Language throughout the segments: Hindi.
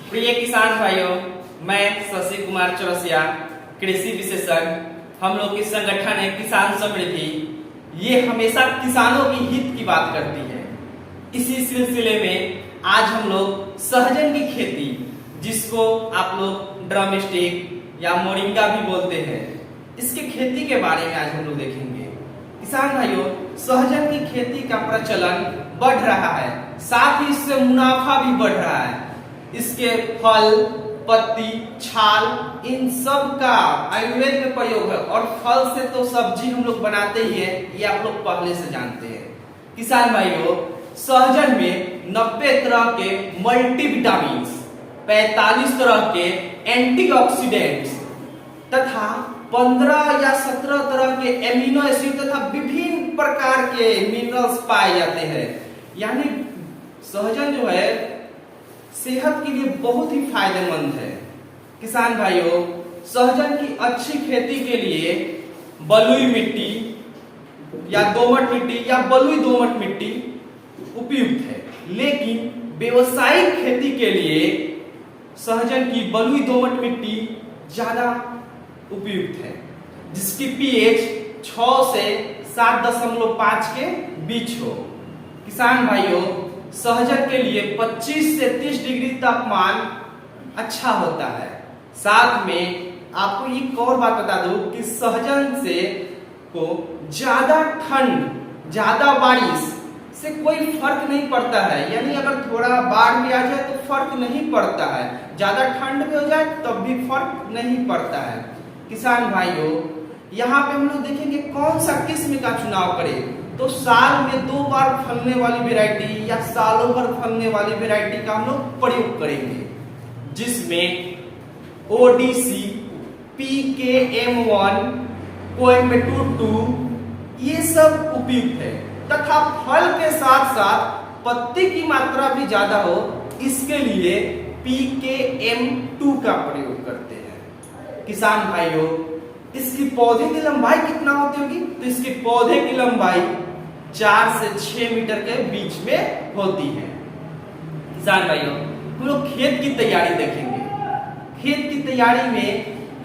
प्रिय किसान भाइयों, मैं शशि कुमार चौरसिया, कृषि विशेषज्ञ। हम लोग की संगठन है किसान समृद्धि। ये हमेशा किसानों की हित की बात करती है। इसी सिलसिले में आज हम लोग सहजन की खेती, जिसको आप लोग ड्रमस्टिक या मोरिंगा भी बोलते हैं, इसकी खेती के बारे में आज हम लोग देखेंगे। किसान भाइयों, सहजन की खेती का प्रचलन बढ़ रहा है, साथ ही इससे मुनाफा भी बढ़ रहा है। इसके फल, पत्ती, छाल, इन सब का आयुर्वेद में प्रयोग है और फल से तो सब्जी हम लोग बनाते ही है, ये आप लोग पहले से जानते हैं। किसान भाइयों, सहजन में 90 तरह के मल्टीविटामिन, 45 तरह के एंटीऑक्सीडेंट्स तथा 15 या 17 तरह के एमिनो एसिड तथा विभिन्न प्रकार के मिनरल्स पाए जाते हैं। यानी सहजन जो है सेहत के लिए बहुत ही फायदेमंद है। किसान भाइयों, सहजन की अच्छी खेती के लिए बलुई मिट्टी या दोमट मिट्टी या बलुई दोमट मिट्टी उपयुक्त है, लेकिन व्यवसायिक खेती के लिए सहजन की बलुई दोमट मिट्टी ज्यादा उपयुक्त है, जिसकी पीएच 6 से 7.5 के बीच हो। किसान भाइयों, सहजन के लिए 25 से 30 डिग्री तापमान अच्छा होता है। साथ में आपको एक और बात बता दूं कि सहजन से को ज्यादा ठंड, ज्यादा बारिश से कोई फर्क नहीं पड़ता है। यानी अगर थोड़ा बाढ़ भी आ जाए तो फर्क नहीं पड़ता है, ज्यादा ठंड भी हो जाए तब भी फर्क नहीं पड़ता है। किसान भाइयों, यहाँ पे हम लोग देखेंगे कौन सा किस्म का चुनाव करें। तो साल में 2 बार फलने वाली वैरायटी या सालों भर फलने वाली वैरायटी का हम लोग प्रयोग करेंगे, जिसमें ओडीसी, PKM1, कोयम्बटूर 2 ये सब उपयुक्त है। तथा फल के साथ साथ पत्ती की मात्रा भी ज्यादा हो, इसके लिए PKM2 का प्रयोग करते हैं। किसान भाइयों, इसकी पौधे की लंबाई कितना होती होगी? तो इसके पौधे की लंबाई 4 से 6 मीटर के बीच में होती है। किसान भाइयों, हम लोग खेत की तैयारी देखेंगे। खेत की तैयारी में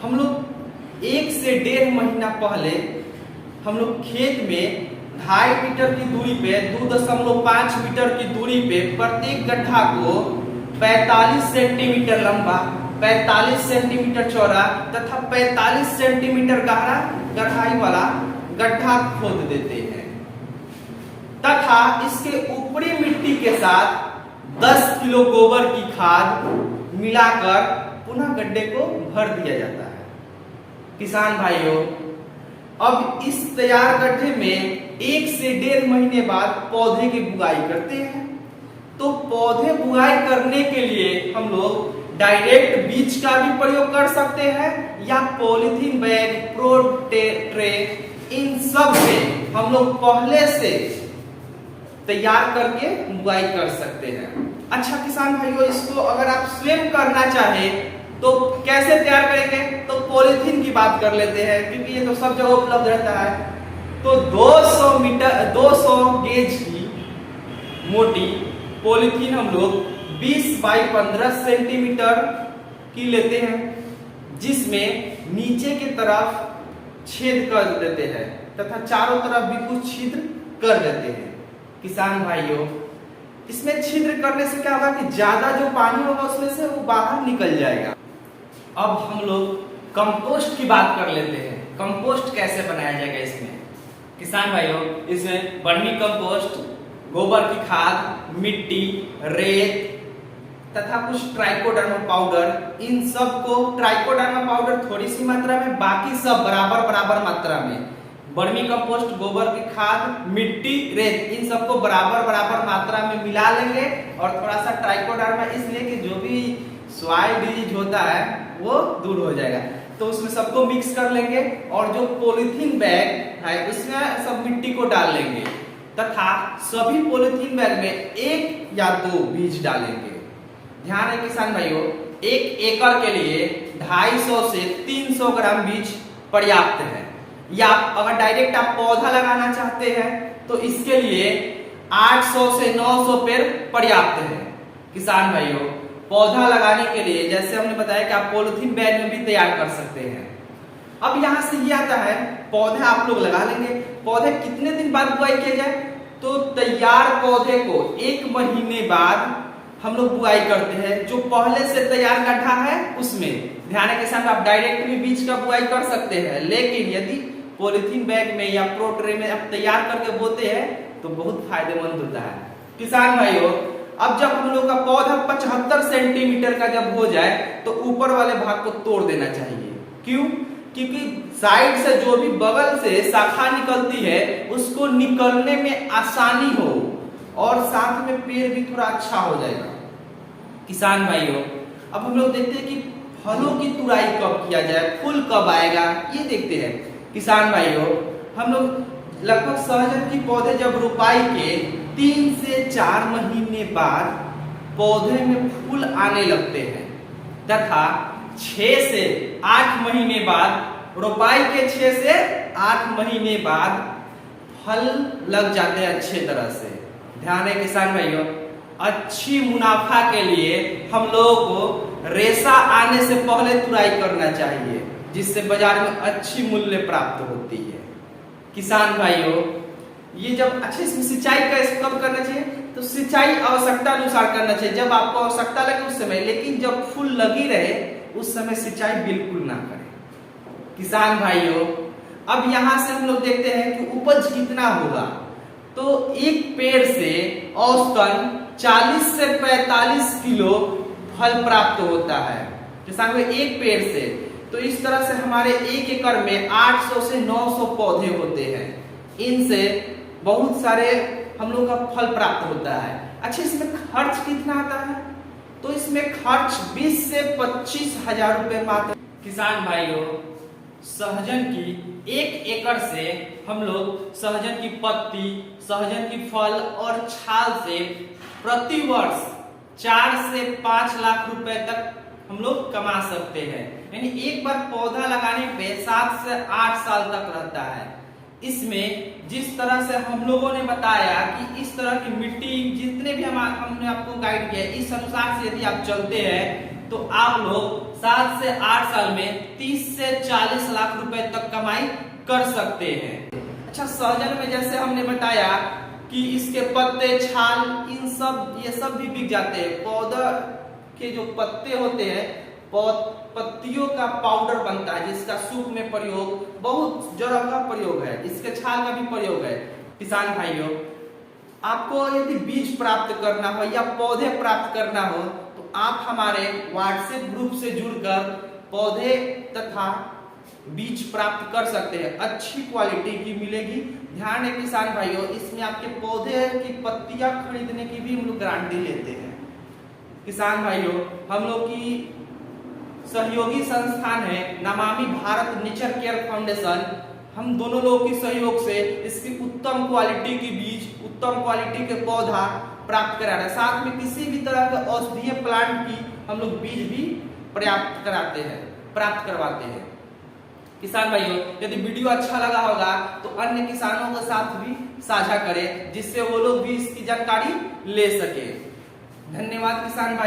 हम लोग 1 से 1.5 महीना पहले हम लोग खेत में 2.5 मीटर की दूरी पे, 2.5 मीटर की दूरी पे प्रत्येक गड्ढा को 45 सेंटीमीटर लंबा, 45 सेंटीमीटर चौड़ा तथा 45 सेंटीमीटर गहरा गहराई वाला गड्ढा खोद देते हैं तथा इसके ऊपरी मिट्टी के साथ 10 किलो गोबर की खाद मिलाकर पुनः गड्ढे को भर दिया जाता है। किसान भाइयों, अब इस तैयार गड्ढे में 1 से 1.5 महीने बाद पौधे की बुआई करते हैं। तो पौधे बुआई करने के लिए हम लोग डायरेक्ट बीज का भी प्रयोग कर सकते हैं या पॉलीथीन बैग, ट्रे, इन सब में हम लोग पहले से तैयार करके बुआई कर सकते हैं। अच्छा किसान भाइयों, इसको अगर आप स्वयं करना चाहें तो कैसे तैयार करेंगे? तो पॉलीथीन की बात कर लेते हैं, क्योंकि ये तो सब जगह उपलब्ध रहता है। तो 200 गेज की मोटी पॉलीथीन हम लोग 20 बाई 15 सेंटीमीटर की लेते हैं, जिसमें नीचे की तरफ छेद कर देते हैं तथा चारों तरफ भी कुछ छिद्र कर देते हैं। किसान भाइयों, इसमें छिद्र करने से क्या होगा कि ज्यादा जो पानी होगा उसमें से वो बाहर निकल जाएगा। अब हम लोग कंपोस्ट की बात कर लेते हैं। कंपोस्ट कैसे बनाया जाएगा इसमें? किसान भाइयों, इसमें वर्मी कंपोस्ट, गोबर की खाद, मिट्टी, रेत तथा कुछ ट्राइकोडर्मा पाउडर, इन सब को ट्राइकोडर्मा पाउडर थोड़ी सी मात्रा में, बाकी सब बराबर मात्रा में, वर्मी कंपोस्ट, गोबर की खाद, मिट्टी, रेत, इन सबको बराबर मात्रा में मिला लेंगे और थोड़ा सा ट्राइकोडर्मा, इसलिए कि जो भी सॉइल डिजीज होता है वो दूर हो जाएगा। तो उसमें सबको मिक्स कर लेंगे और जो पॉलीथीन बैग है उसमें सब मिट्टी को डाल लेंगे तथा सभी पॉलीथीन बैग में 1 या 2 बीज डालेंगे। ध्यान है किसान भाइयों, 1 एकड़ के लिए 250 से 300 ग्राम बीज पर्याप्त है। या अगर डायरेक्ट आप पौधा लगाना चाहते हैं तो इसके लिए 800 से 900 पेड़ पर्याप्त है। किसान भाइयों, पौधा लगाने के लिए जैसे हमने बताया कि आप पॉलिथीन बैग में भी तैयार कर सकते हैं। अब यहाँ से ये आता है पौधे आप लोग लगा लेंगे। पौधे कितने दिन बाद बुआई किया जाए? तो तैयार पौधे को 1 महीने बाद हम लोग बुआई करते हैं। जो पहले से तैयार गड्ढा है उसमें ध्यान है किसान, आप डायरेक्ट भी बीज का बुआई कर सकते हैं, लेकिन यदि पॉलिथीन बैग में या प्रो ट्रे में आप तैयार करके बोते हैं तो बहुत फायदेमंद होता है। किसान भाइयों, अब जब हम लोग का पौधा 75 सेंटीमीटर का जब हो जाए तो ऊपर वाले भाग को तोड़ देना चाहिए। क्यों? क्योंकि साइड से जो भी बगल से शाखा निकलती है उसको निकलने में आसानी हो और साथ में पेड़ भी थोड़ा अच्छा हो जाएगा। किसान भाइयों, अब हम लोग देखते हैं कि फलों की तुड़ाई कब किया जाए, फूल कब आएगा, ये देखते हैं। किसान भाइयों, हम लोग लगभग सहजन की पौधे जब रोपाई के 3 से 4 महीने बाद पौधे में फूल आने लगते हैं तथा 6 से 8 महीने बाद रोपाई के 6 से 8 महीने बाद फल लग जाते हैं अच्छे तरह से। ध्यान है किसान भाइयों, अच्छी मुनाफा के लिए हम लोगों को रेशा आने से पहले तुड़ाई करना चाहिए, जिससे बाजार में अच्छी मूल्य प्राप्त होती है। किसान भाइयों, ये जब अच्छे से सिंचाई कब करना चाहिए? तो सिंचाई आवश्यकता अनुसार करना चाहिए, जब आपको आवश्यकता लगे उस समय, लेकिन जब फूल लगी रहे उस समय सिंचाई बिल्कुल ना करें। किसान भाइयों, अब यहां से हम लोग देखते हैं कि उपज कितना होगा। तो एक पेड़ से औसतन 40 से 45 किलो फल प्राप्त होता है किसान भाई, एक पेड़ से। तो इस तरह से हमारे 1 एकड़ में 800 से 900 पौधे होते हैं। इनसे बहुत सारे हम लोग का फल प्राप्त होता है। अच्छा, इसमें खर्च कितना आता है? तो इसमें खर्च 20 से 25 हजार रुपए मात्र। किसान भाइयों, सहजन की 1 एकड़ से हम लोग सहजन की पत्ती, सहजन की फल और छाल से प्रति वर्ष 4 से 5 लाख रुपए तक हम लोग कमा सकते हैं। यानी एक बार पौधा लगाने पे 7 से 8 साल तक रहता है। इसमें जिस तरह से हम लोगों ने बताया कि इस तरह की मिट्टी जितने भी हमने आपको गाइड किया, इस अनुसार से यदि आप चलते हैं तो आप लोग 7 से 8 साल में 30 से 40 लाख रुपए तक कमाई कर सकते हैं। अच्छा, सहजन में जैसे हमने बताया कि इसके पत्ते, छाल, इन सब ये सब भी बिक जाते हैं। पौधा के जो पत्ते होते हैं, पत्तियों का पाउडर बनता है जिसका सूप में प्रयोग, बहुत जगह का प्रयोग है, इसके छाल का भी प्रयोग है। किसान भाइयों, आपको यदि बीज प्राप्त करना हो या पौधे प्राप्त करना हो तो आप हमारे व्हाट्सएप ग्रुप से जुड़कर पौधे तथा बीज प्राप्त कर सकते हैं। अच्छी क्वालिटी की मिलेगी। ध्यान है किसान भाइयों, इसमें आपके पौधे की पत्तियां खरीदने की भी हम लोग गारंटी लेते हैं। किसान भाइयों, हम लोग की सहयोगी संस्थान है Namami Bharat nature care foundation. हम दोनों लोगों की सहयोग से इसकी उत्तम क्वालिटी की बीज, उत्तम क्वालिटी के पौधा प्राप्त करा रहे हैं। साथ में किसी भी तरह के औषधीय प्लांट की हम लोग बीज भी प्राप्त करवाते हैं। किसान भाइयों, यदि वीडियो अच्छा लगा होगा तो अन्य किसानों के साथ भी साझा करें, जिससे वो लोग भी इसकी जानकारी ले सके। धन्यवाद किसान भाई।